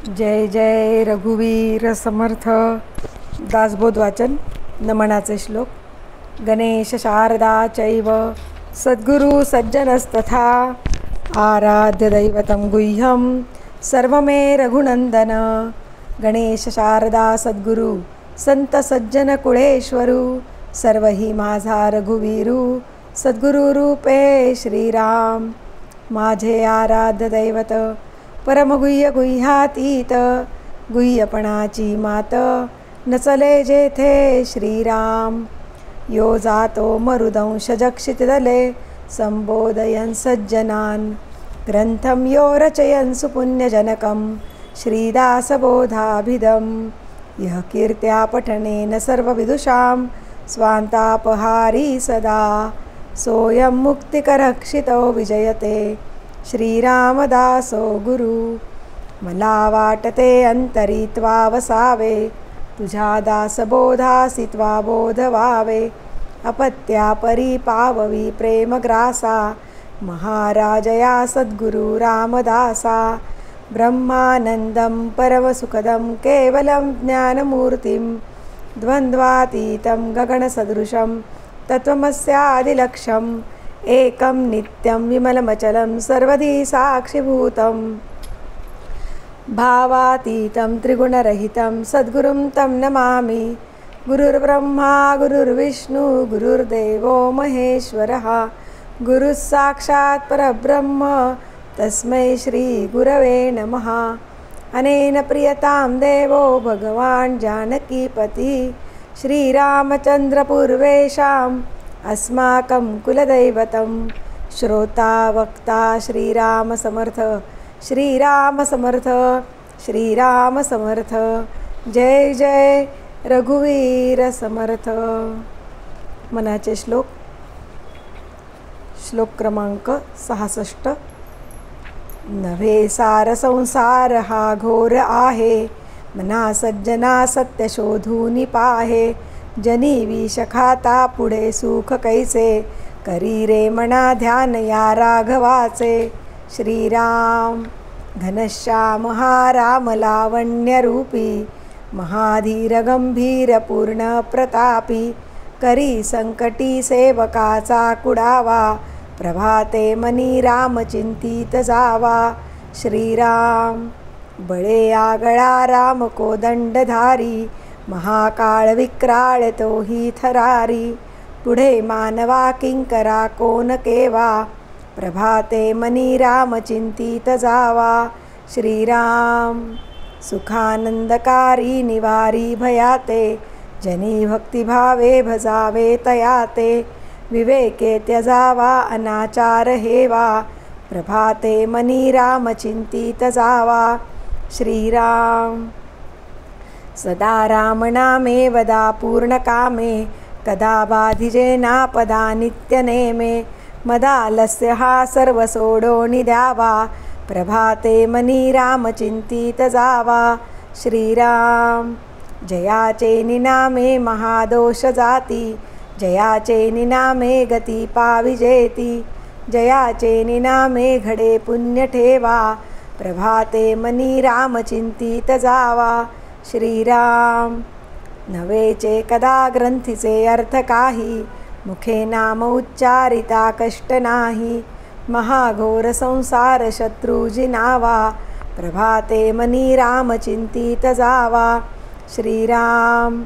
जय जय रघुवीर समर्थ. दासबोध वाचन. नमनाचे श्लोक. गणेश शारदा चैव सद्गुरु सज्जनस्तथा आराध्य दैवतं गुह्यं सर्वमे रघुनंदन. गणेश शारदा सद्गुरु संत सज्जन कुळेश्वरू सर्वही माझा रघुवीरू सद्गुरु रूपे श्रीराम. माझे आराध्य दैवत परमगुह्य गुह्यातीत गुह्यपणाची मात नचले जेथे श्रीराम. यो जातो मरुदंश जक्षितदले संबोधयन् सज्जनान् ग्रंथं यो रचयन् सुपुण्यजनकं श्रीदासबोधाभिधं. यः कीर्त्या पठनेन सर्वविदुषां स्वान्तापहारी सदा सोऽयं मुक्तिकरक्षितो विजयते श्रीरामदासो गुरु. मला वाटते अंतरित्वा वसावे तुझ्या दासबोधासित्वा बोध व्हावे. अपत्या परी पाववी प्रेमग्रासा महाराजया सद्गुरु रामदासा. ब्रह्मानंदं परमसुखदं केवलं ज्ञानमूर्तिं द्वन्द्वातीतं गगनसदृशं तत्त्वमस्यादिलक्ष्यम् एकं नित्यं विमलमचलं सर्वधी साक्षिभूतं. भावातीतं त्रिगुणरहितं सद्गुरुं तं नमामि. गुरुर्ब्रह्मा गुरुर्विष्णु गुरुर्देवो महेश्वरः गुरुः साक्षात् परब्रह्म तस्मै श्रीगुरवे नमः. अनेन प्रियतां देवो भगवान् जानकीपति श्रीरामचन्द्रपूर्वेषाम् अस्माकं कुलदैवतं. श्रोता वक्ता श्रीराम समर्थ श्रीराम समर्थ श्रीराम समर्थ. जय जय रघुवीर समर्थ. मनाचे श्लोक. श्लोक क्रमांक 66. नव्हे सार संसार हा घोर आहे मना सज्जना सत्य शोधूनि पाहे. जनी विष खाता पुढे सुख कैसे करी रे मना ध्यान या राघवाचे. श्रीराम. घनश्याम हा राम लावण्यरूपी महाधीर गंभीर पूर्ण प्रतापी. करी संकटी सेवकाचा कुडावा प्रभाते मनी राम चिंतित जावा. श्रीराम. बळे आगळा राम कोदंडधारी महाकाळ विक्राळ तोही थरारी. पुढे मानवा किंकरा कोण केवा प्रभाते मनी राम चिंतित जावा. श्रीराम. सुखानंदकारी निवारी भयाते जनी भक्तिभावे भजावे तयाते. विवेके त्यजावा अनाचार हेवा प्रभाते मनी राम चिंतित जावा. श्रीराम. सदा रामनामे वदा पूर्णकामे कदा बाधिजे नापदा नित्यनेमे. मदालस्य हा सर्व सोडोनि द्यावा प्रभाते मनी राम चिंतित जावा. श्रीराम. जयाचे निनामे महादोष जाती जयाचे निनामे गती पाविजेती. जयाचे निनामे घडे पुण्य ठेवा प्रभाते मनी राम चिंतित जावा. श्रीराम. नवेचे कदा ग्रंथीचे अर्थ काही मुखे नाम उच्चारिता कष्ट नाही. महाघोर संसार शत्रु जिनावा प्रभाते मनी राम चिंतित जावा. श्रीराम.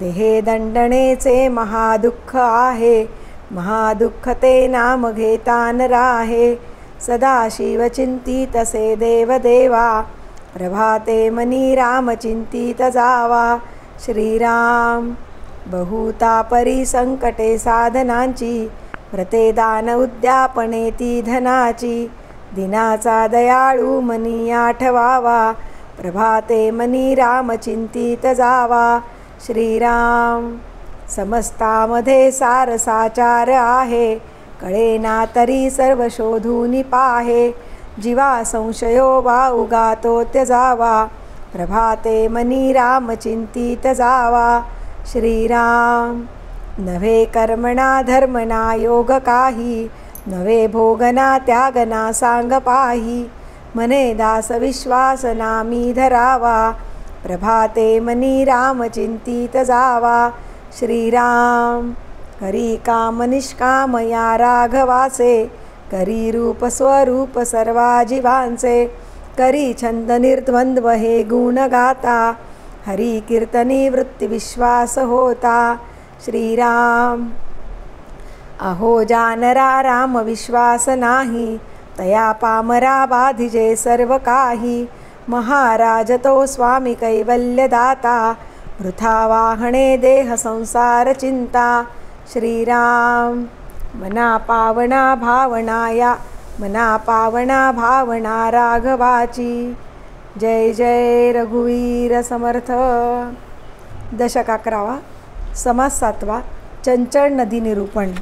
देहे दंडणेचे महादुःख आहे महादुःख ते नाम घेता न राहे. सदाशिव चिंतितसे देवदेवा प्रभाते मनी राम चिंतित जावा. श्रीराम. बहुता परी संकटे साधनांची व्रते दान उद्यापने ती धनाची. दिनाचा दयाळू मनी आठवावा प्रभाते मनी राम चिंतित जावा. श्रीराम. समस्तामध्ये सार साचार आहे कळेना तरी सर्व शोधूनि पाहे. जीवा संशयो वा उगातो त्यजावा प्रभाते मनी राम चिंतित जावा. श्रीराम. नव्हे कर्मणा धर्मना योग काही नव्हे भोगना त्यागना सांग पाही. मने दास विश्वास नामी धरावा, प्रभाते मनी राम चिंतित जावा. श्रीराम करी काम निष्काम या राघवाचे, करी रूप स्वरूप सर्वा जीवांचे, करी छंद निर्द्वंद्व हे गुण गाता, हरी कीर्तनी वृत्ती विश्वास होता. श्रीराम अहो जानरा राम विश्वास नाही, तया पामरा बाधिजे सर्व काही. महाराज तो स्वामी कैवल्यदाता, वृथा वाहणे देह संसार चिंता. श्रीराम मना पावना भावनाया, मना पावना भावना राघवाची. जय जय रघुवीर समर्थ. दशक 11 समास 7 चंचळ नदी निरूपण.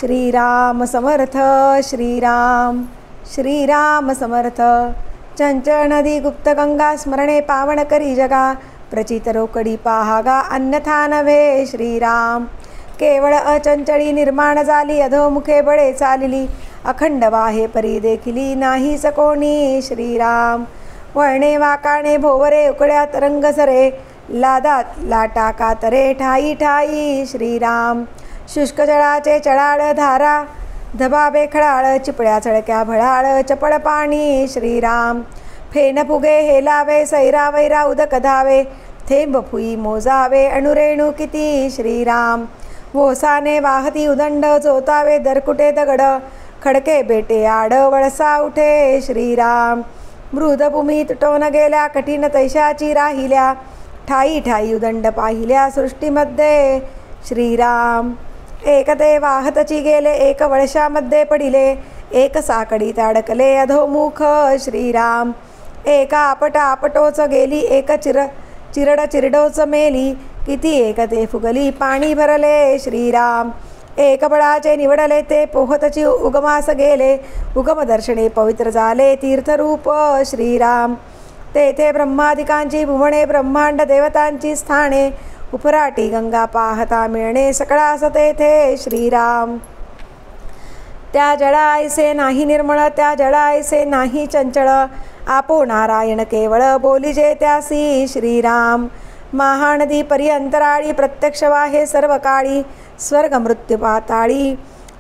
श्रीराम समर्थ श्रीराम श्रीराम समर्थ. चंचळ नदी गुप्त गंगा स्मरणे पावन करी जगा, प्रचित रोकडी पाहागा अन्यथा नव्हे. श्रीराम केवळ अचंचळी निर्माण झाली, अधोमुखे बळे चालली, अखंड वाहे परी देखिली नाहीच कोणी. श्रीराम वळणे वाकाणे भोवरे उकड्या तरंग सरे, लादात लाटा कातरे ठाई ठाई. श्रीराम शुष्क जळाचे चळाळ धारा, धबाबे खळाळ चिपळ्या चळक्या भळाळ चपळ पाणी. श्रीराम फेन फुगे हेलावे, सैरा वैरा उदक धावे, थेंब फुई मोजावे अणुरेणू किती. श्रीराम वोसाने वाहती उदंड, चोतावे दरकुटे दगड, खडके बेटे आड वळसा उठे. श्रीराम मृदभूमी तुटवून गेल्या, कठीण तैशाची राहिल्या, ठाई ठाई उदंड पाहिल्या सृष्टीमध्ये. श्रीराम एक ते वाहतची गेले, एक वळशामध्ये पडिले, एक साकडीत अडकले अधोमुख. श्रीराम एका आपटा आपटोच गेली, एक चिरड चिरडोच मेली, किती एक ते फुगली पाणी भरले. श्रीराम एक बळाचे निवडले, ते पोहतची उगमास गेले, उगम दर्शने पवित्र झाले तीर्थरूप. श्रीराम तेथे ब्रह्मादिकांची भुवने, ब्रह्मांड देवतांची स्थाने, उपराटी गंगा पाहता मिळणे सकळास तेथे. श्रीराम त्या जळायसे नाही निर्मळ, त्या जळायसे नाही चंचळ, आपो नारायण केवळ बोलिजे त्यासी. श्रीराम महानदी पर्यंतराळी, प्रत्यक्ष वाहे सर्व काळी, स्वर्ग मृत्यू पाताळी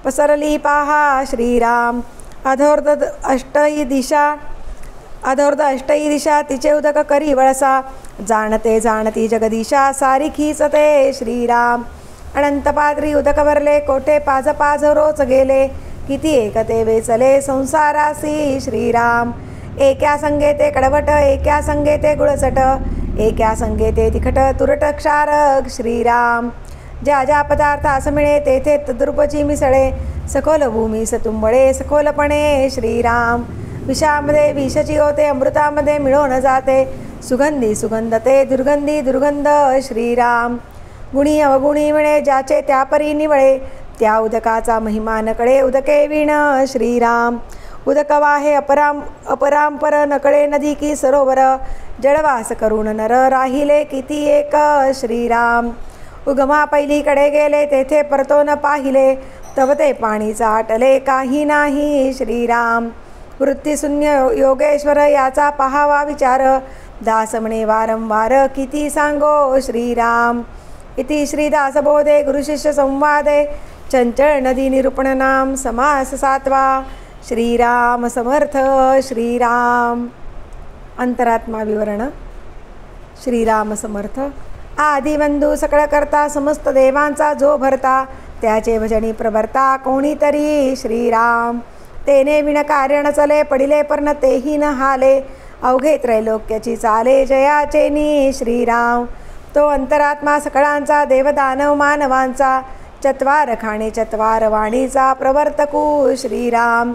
पसरली पाहा. श्रीराम अधोर्ध अष्टई दिशा तिचे उदक करी वळसा, जाणते जाणती जगदीशा सारिखीच ते. श्रीराम अनंत पादरी उदक भरले, कोठे पाज पाज रोच गेले, किती एकते वेचले संसारासी. श्रीराम एका संगे ते कडवट, एका संगे ते गुळचट, एका संगे ते तिखट तुरट क्षारक. श्रीराम ज्या ज्या पदार्थास मिळे, तेथे तद्रूपची मिसळे, सखोल भूमी सतुंबळे सखोलपणे. श्रीराम विषामध्ये विषची होते, अमृतामध्ये मिळून जाते, सुगंधी सुगंध ते दुर्गंधी दुर्गंध. श्रीराम गुणी अवगुणी मिळे, ज्याचे त्यापरी निवळे, त्या उदकाचा महिमा नकळे उदके विण. श्रीराम उदक वाहे अपरांपर, नकळे नदी की सरोवर, जळवास करून नर राहिले किती एक. श्रीराम उगमा पहिलीकडे गेले, तेथे परतो न पाहिले, तव ते पाणीचा आटले काही नाही. श्रीराम वृत्तीशून्य योगेश्वर, याचा पहावा विचार, दास म्हणे वारंवार किती सांगो. श्रीराम इति श्रीदासबोधे गुरुशिष्य संवादे चंचळ नदी निरूपण नाम समास 7. श्रीराम समर्थ श्रीराम. अंतरात्मा विवरण. श्रीराम समर्थ आदिबंधू सकळ करता, समस्त देवांचा जो भरता, त्याचे भजनी प्रभरता कोणीतरी. श्रीराम तेने विणकार्य न चले, पडिले पण तेही न हाले, अवघे त्रैलोक्याची चाले जयाचेनी. श्रीराम तो अंतरात्मा सकळांचा, देवदानव मानवांचा, चत्वार खाणे चत्वार वाणीचा प्रवर्तकू. श्रीराम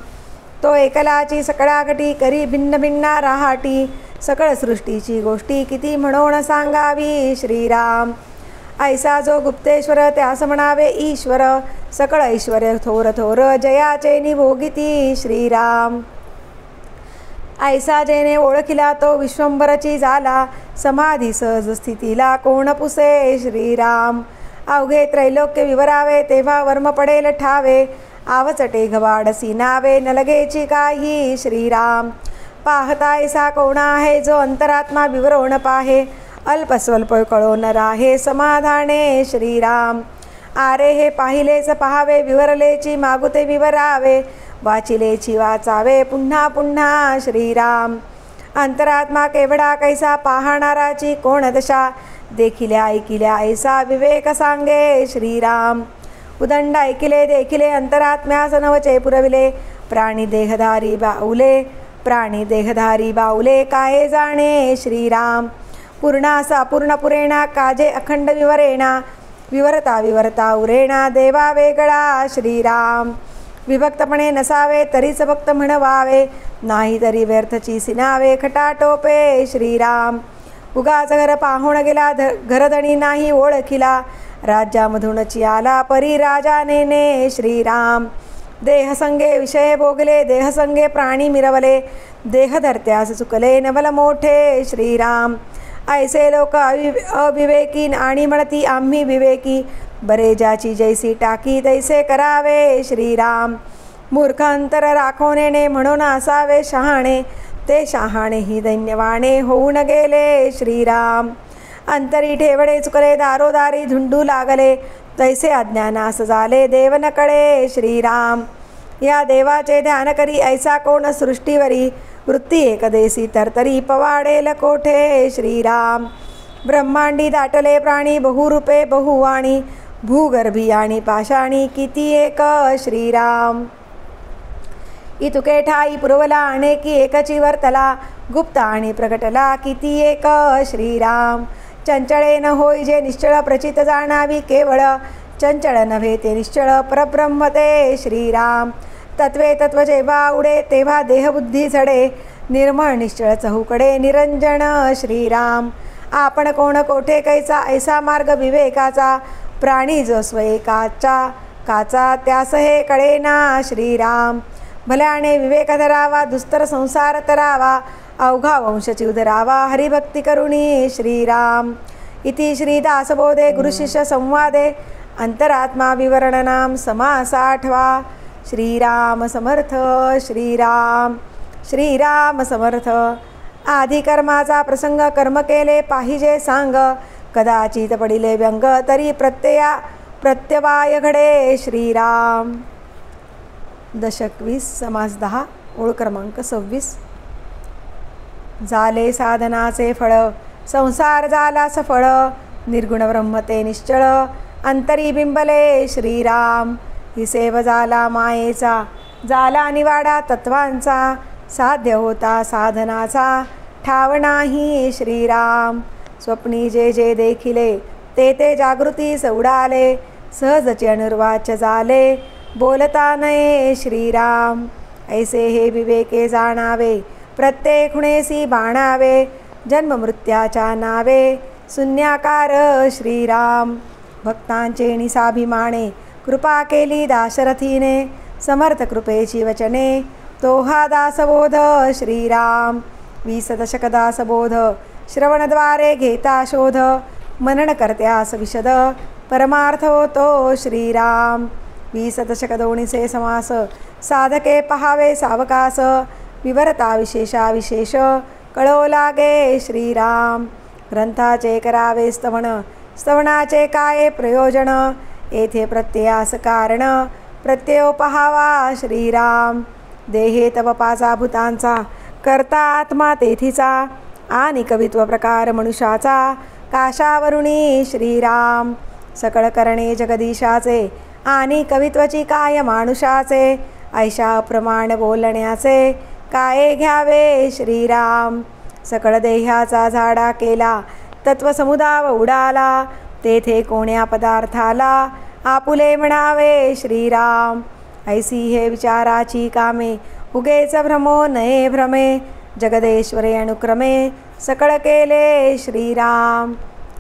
तो एकलाची सकळागटी, करी भिन्न भिन्ना राहाटी, सकळ सृष्टीची गोष्टी किती म्हणून सांगावी. श्रीराम ऐसा जो गुप्तेश्वर, त्यास म्हणावे ईश्वर, सकळ ऐश्वर्य थोर थोर जयाचे निभोगिती. श्रीराम ऐसा जेने ओळखिला, तो विश्वंभरची झाला, समाधी सहज स्थितीला कोण पुसे. श्रीराम अवघे त्रैलोक्य विवरावे, तेव्हा वर्म पडेल ठावे, आवचटे घवाडसी नावे न लगेची काही श्रीराम. पाहता ऐसा कोण आहे जो अंतरात्मा विवरोण पाहे, अल्पस्वल्प कळो न राहे समाधाने श्रीराम. आरे हे पाहिलेच पहावे विवरलेची मागुते विवरावे, वाचिलेची वाचावे पुन्हा पुन्हा श्रीराम. अंतरात्मा केवढा कैसा पाहणाराची कोण दशा, देखिल्या ऐकिल्या ऐसा विवेक सांगे श्रीराम. उदंड ऐकिले देखिले अंतरात्म्यास नवचे पुरविले, प्राणी देहधारी बाऊले प्राणी देहधारी बाऊले काय जाणे श्रीराम. पूर्णासा पूर्ण पुरेणा काजे अखंड विवरेणा, विवरता विवरता उरेणा देवा वेगळा श्रीराम. विभक्तपणे नसावे तरीच भक्त म्हणवावे, नाही तरी व्यर्थची सिनावे खटाटोपे श्रीराम. उगाच घर पाहून गेला घरधणी नाही ओळखिला, राज्यामधूनची आला परी राजा नेने श्रीराम. देहसंगे विषय भोगले देहसंगे प्राणी मिरवले, देह धरत्यास चुकले नवल मोठे श्रीराम. ऐसे लोक अविवेकी आणि म्हणती आम्ही विवेकी, बरे ज्याची जैसी टाकी तैसे करावे श्रीराम. मूर्ख अंतर राखोनेने म्हणून असावे शहाणे, ते शहाणे ही दैन्यवाणे होऊन गेले श्रीराम. अंतरी ठेवणे चुकले दारोदारी झुंडू लागले, तैसे अज्ञानास झाले देव न कळे श्रीराम. या देवाचे ध्यान करी ऐसा कोण सृष्टीवरी, वृत्ती एकदेसी तरतरी पवाडेल कोठे श्रीराम. ब्रह्मांडी दाटले प्राणी बहुरूपे बहुवाणी, भूगर्भी आणि पाषाणी किती एक श्रीराम. इतुके ठाई पुरवला अनेकी एकची वर्तला, गुप्त आणि प्रगटला किती एक श्रीराम. चंचळे न होई जे निश्चळ प्रचित जाणावी केवळ, चंचळ नव्हे ते निश्चळ परब्रह्म ते श्रीराम. तत्वे तत्व जेव्हा उडे तेव्हा देहबुद्धी झडे, निर्मळ निश्चळ चहूकडे निरंजन श्रीराम. आपण कोण कोठे कैसा ऐसा मार्ग विवेकाचा, प्राणी जो स्वयेकाचा काचा त्यास हे कळेना श्रीराम. भल्याने विवेक धरावा दुस्तर संसार तरावा, अवघा वंशची उदरावा हरिभक्ती करुणी श्रीराम. इति श्रीदासबोधे गुरुशिष्य संवादे अंतरात्मा विवरणनाम समास 8वा. श्रीराम समर्थ. श्रीराम श्रीराम समर्थ. आधी कर्माचा प्रसंग कर्म केले पाहिजे सांग, कदाचित पडिले व्यंग तरी प्रत्यवाय घडे श्रीराम. दशक 20 समास 10 ओळ क्रमांक 26. झाले साधनाचे फळ संसार झाला सफळ, निर्गुण ब्रह्मते निश्चळ अंतरी बिंबले श्रीराम. ही सेव झाला मायेचा झाला निवाडा तत्वांचा, साध्य होता साधनाचा ठाव नाही श्रीराम. स्वप्नी जे जे देखिले ते ते जागृतीस उडाले, सहजचे अनुर्वाच्य झाले बोलता नये श्रीराम. ऐसे हे विवेके जाणावे प्रत्येक खुणेसी बाणावे, जन्ममृत्याच्या नावे शून्याकार श्रीराम. भक्तांचे निसाभिमाने कृपा केली दाशरथीने, समर्थ कृपेची वचने तो हा दासबोध श्रीराम. 20 दशक दासबोध श्रवणद्वारे घेता शोध, मनन करत्यास विशद परमार्थ होतो श्रीराम. 20 दशक दोन्हीचे समास साधके पहावे सावकास, विवरता विशेषा विशेष कळो लागे श्रीराम. ग्रंथाचे करावे स्तवन स्तवनाचे काय प्रयोजन, येथे प्रत्ययास कारण प्रत्ययो पहावा श्रीराम. देहे तव पाचा भूतांचा करता आत्मा तेथीचा, आणि कवित्व प्रकार मनुष्याचा काशावरुणी श्रीराम. सकळ करणे जगदीशाचे आणि कवित्वची काय मानुषाचे, ऐशा प्रमाण बोलण्याचे काय घ्यावे श्रीराम. सकळ देहाचा झाडा केला तत्वसमुदाव उडाला, तेथे कोण्या पदार्थाला आपुले म्हणावे श्रीराम. ऐसी हे विचाराची कामे उगेच भ्रमो नये भ्रमे, जगदेश्वरे अनुक्रमे सकळ केले श्रीराम.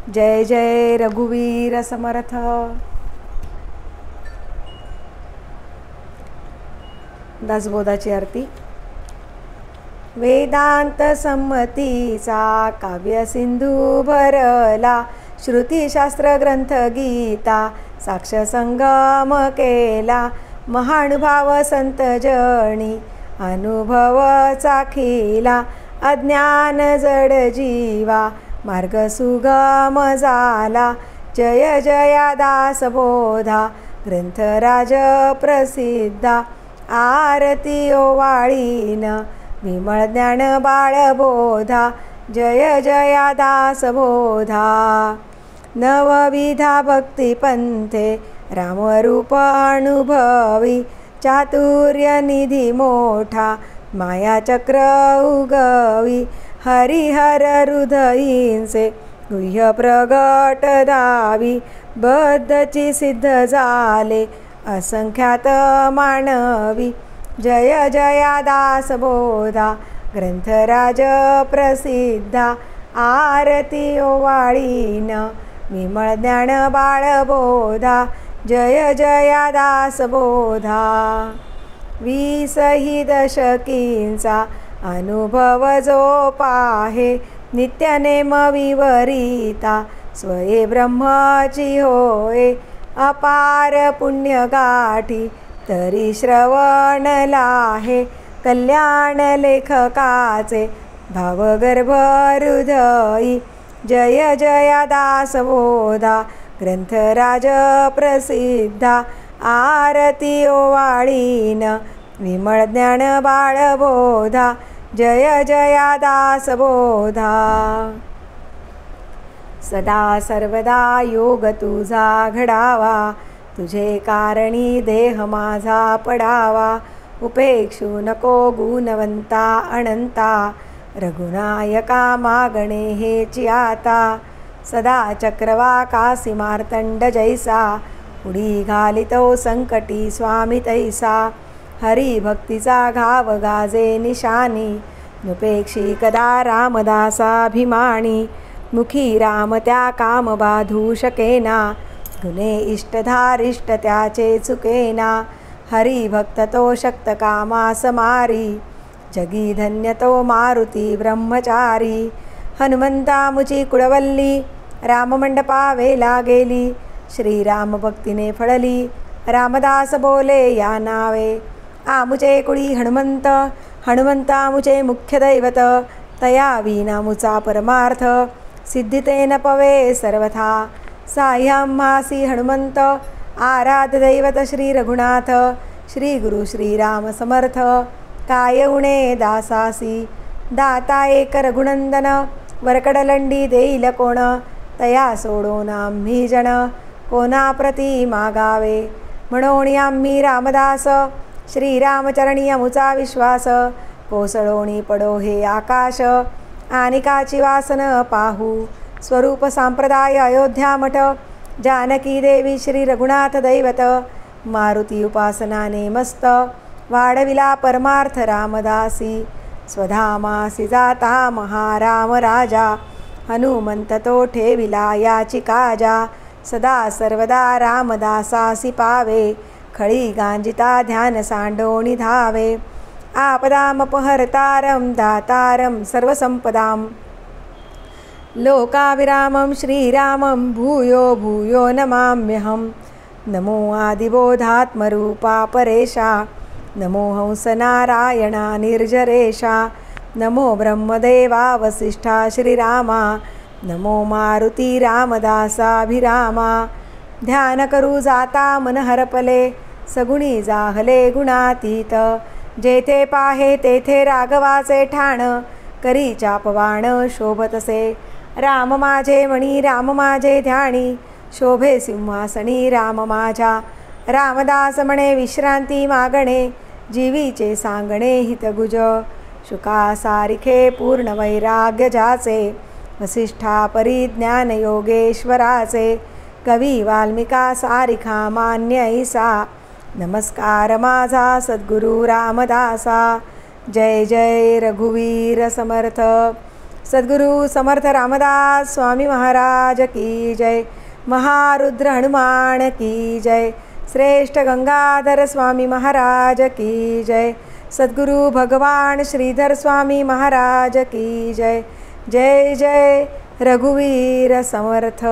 जय जय रघुवीर समर्थ. दासबोधाची आरती. वेदांत संमतीचा काव्य सिंधू भरला, श्रुतीशास्त्र ग्रंथ गीता साक्ष संगम केला, महानुभाव संत जणी अनुभव चाखिला अज्ञान जड जीवा मार्ग सुगम झाला जय जया दास बोधा ग्रंथराज प्रसिद्धा आरती ओवाळीन विमळ ज्ञान बाळबोधा जय जया दास बोधा नवविधा भक्तिपंथे रामरूप अनुभवी चातुर्य निधी मोठा मायाचक्र उगवी हरिहर हृदयींचे गुह्य प्रगट दावी बद्धची सिद्ध झाले असंख्यात मानवी जय जया दास बोधा ग्रंथराज प्रसिद्धा आरती ओवाळीन विमळ ज्ञान बाळबोधा जय जया दास बोधा 20 दशकींचा अनुभव जो पाहे नित्यनेम विवरिता स्वये ब्रह्माची होय अपार पुण्य गाठी तरी श्रवण लाहे कल्याण लेखकाचे भावगर्भ हृदयी जय जया दास बोधा ग्रंथराज प्रसिद्धा आरती ओवाळीन विमळ ज्ञान बाळबोधा जय जया दास बोधा सदा सर्वदा योग तुझा घडावा तुझे कारणी देह माझा पडावा उपेक्षू नको गुणवंता अनंता रघुनायका मागणे हेची आता सदा चक्रवाकासी मार्तंड जैसा उडी घालितो संकटी स्वामी तैसा हरिभक्तीचा घाव गाजे निशानी नुपेक्षी कदा रामदासाभिमानी मुखी राम त्या काम बाधू शकेना गुणे इष्टधारिष्ट त्याचे चुकेना हरिभक्त तो शक्त कामास मारी जगी धन्य तो मारुती ब्रह्मचारी हनुमंता मुची कुळवल्ली राममंडपा वेला गेली श्रीराम भक्तीने फळली रामदास बोले या नावे आमुचे कुळी हनुमंत हनुमंता मुचे मुख्य दैवत तया विना मुचा परमार्थ सिद्धिते न पवे सर्वथा साह्यां मासी हनुमंत आराध्य दैवत श्री रघुनाथ श्री गुरु श्रीराम समर्थ काय उणे दासासी दाता एक रघुनंदन वरकडलंडी देईल कोण तया सोडून आम्ही जन कोणा प्रती मागावे म्हणून आम्ही रामदास श्रीरामचरणी अमुचा विश्वास कोसळोणी पडो हे आकाश आनिकाची वासन पाहू स्वरूप संप्रदाय अयोध्या मठ जानकी देवी श्री रघुनाथ दैवत मारुती उपासनाने मस्त वाढविला परमार्थ रामदासी स्वधामासी जाता महाराम राजा हनुमंत तो ठेविला याची काजा सदा सर्वदा रामदासासी पावे खळी गांजिता ध्यान सांडोणी धावे आपदामपहर्तारं दातारं सर्वसंपदां लोकाविरामं श्रीरामं भूयो भूयो नमाम्यहं नमो आदिबोधात्मरूपा परेशा नमो हंसनारायणा निर्जरेशा नमो ब्रह्मदेवा वसिष्ठा श्रीरामा नमो मारुती रामदासाभिरामा ध्यान करू जाता मन हरपले सगुणी जाहले गुणातीत जेथे पाहे तेथे राघवाचे ठाण करी चापवाण शोभतसे राम माझे मणी राम माझे ध्यानी शोभे सिंहासनी राम माझा रामदास म्हणे विश्रांती मागणे जीवीचे सांगणे हितगुज शुका सारिखे पूर्ण वैराग्य जाचे वसिष्ठा परिज्ञान योगेश्वराचे कवी वाल्मिका सारिखा मान्य ऐसा नमस्कार माझा सद्गुरु रामदासा जय जय रघुवीर समर्थ सद्गुरु समर्थ रामदास स्वामी महाराज की जय महारुद्र हनुमान की जय श्रेष्ठ गंगाधर स्वामी महाराज की जय सद्गुरु भगवान श्रीधर स्वामी महाराज की जय जय जय रघुवीर समर्थ।